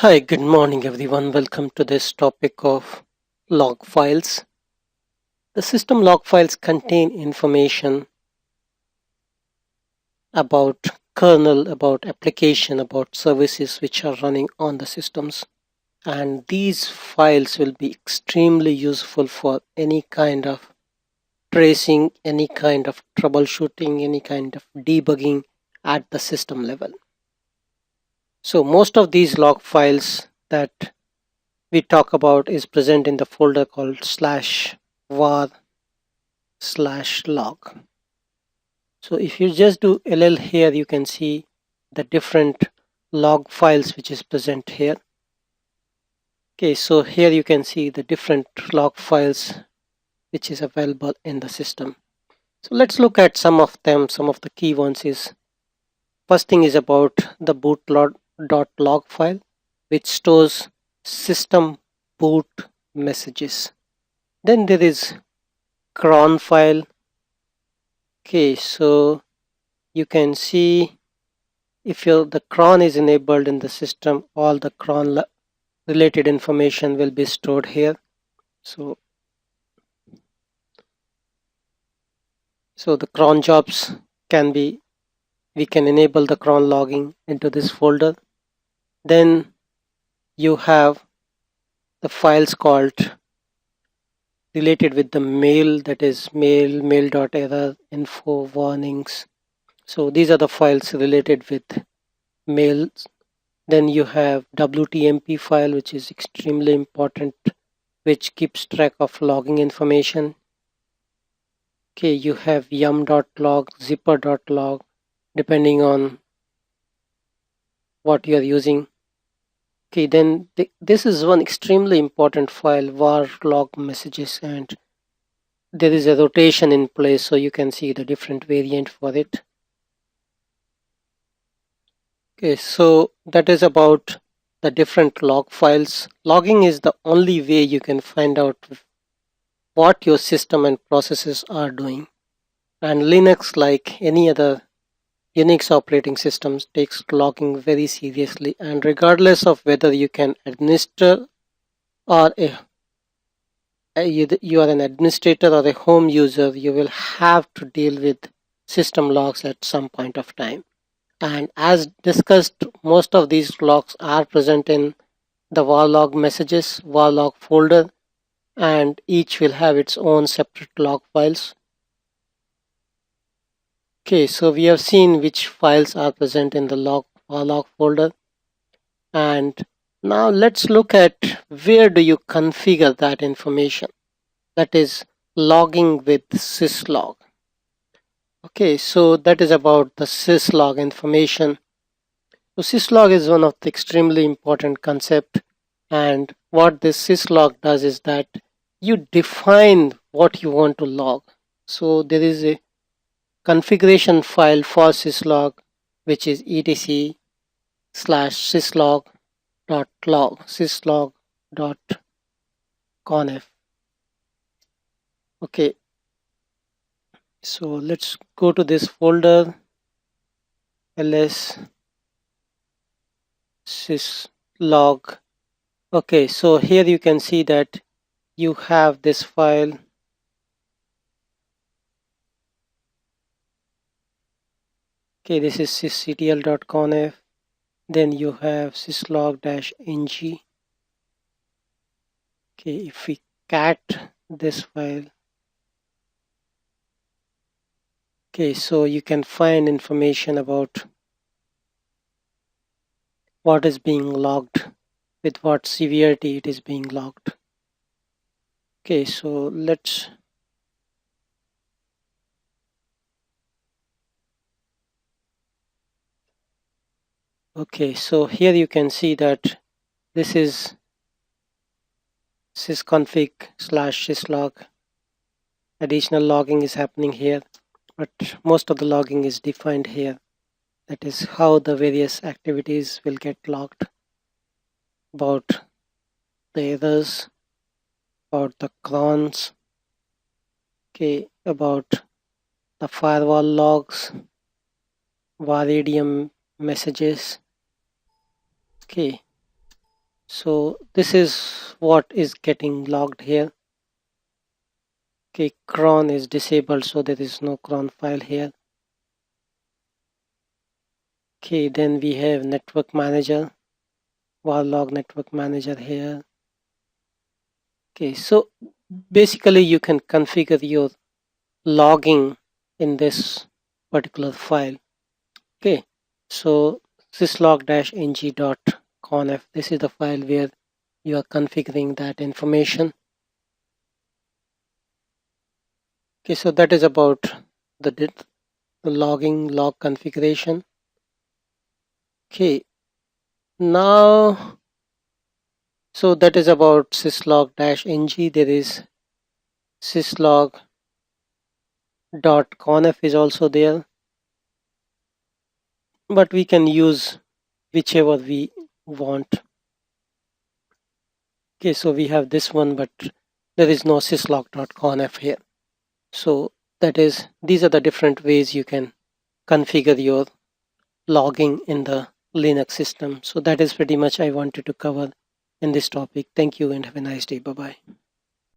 Hi, good morning everyone. Welcome to this topic of log files. The system log files contain information about kernel, about application, about services which are running on the systems. And these files will be extremely useful for any kind of tracing, any kind of troubleshooting, any kind of debugging at the system level. So most of these log files that we talk about is present in the folder called /var/log. So if you just do ll here, you can see the different log files which is present here. Okay, so here you can see the different log files which is available in the system. So let's look at some of them. Some of the key ones is, first thing is about the boot.log file, which stores system boot messages. Then there is cron file. Okay, so you can see if the cron is enabled in the system, all the cron related information will be stored here. So the cron jobs we can enable the cron logging into this folder. Then you have the files called related with the mail, that is mail.error, info, warnings. So these are the files related with mails. Then you have WTMP file, which is extremely important, which keeps track of logging information. Okay, you have yum.log, zipper.log, depending on what you are using. Okay, then this is one extremely important file, var log messages, and there is a rotation in place, so you can see the different variant for it. Okay, so that is about the different log files. Logging is the only way you can find out what your system and processes are doing. And Linux, like any other Unix operating systems, takes logging very seriously, and regardless of whether you can administer or you are an administrator or a home user, you will have to deal with system logs at some point of time. And as discussed, most of these logs are present in the var log messages, var log folder, and each will have its own separate log files. Okay, so we have seen which files are present in the var log folder, and now let's look at where do you configure that information, that is logging with syslog. Okay, so that is about the syslog information. So syslog is one of the extremely important concept, and what this syslog does is that you define what you want to log. So there is a configuration file for syslog, which is etc/syslog.log, syslog.conf. Okay, so let's go to this folder, ls syslog. Okay, so here you can see that you have this file. Okay, this is sysctl.conf. Then you have syslog-ng. Okay, if we cat this file, okay, so you can find information about what is being logged, with what severity it is being logged. Okay, so let's okay, so here you can see that this is sysconfig/syslog. Additional logging is happening here, but most of the logging is defined here. That is how the various activities will get logged, about the errors, about the crons, okay, about the firewall logs, var adm messages. Okay, So this is what is getting logged here. Okay, cron is disabled, so there is no cron file here. Okay, then we have network manager, var log network manager here. Okay, so basically you can configure your logging in this particular file. Okay, so syslog-ng.conf, this is the file where you are configuring that information. Okay, so that is about the logging log configuration. Okay, now, so that is about syslog-ng. There is syslog.conf is also there, but we can use whichever we want. Okay, so we have this one, but there is no syslog.conf here. So these are the different ways you can configure your logging in the Linux system. So that is pretty much I wanted to cover in this topic. Thank you and have a nice day. Bye bye.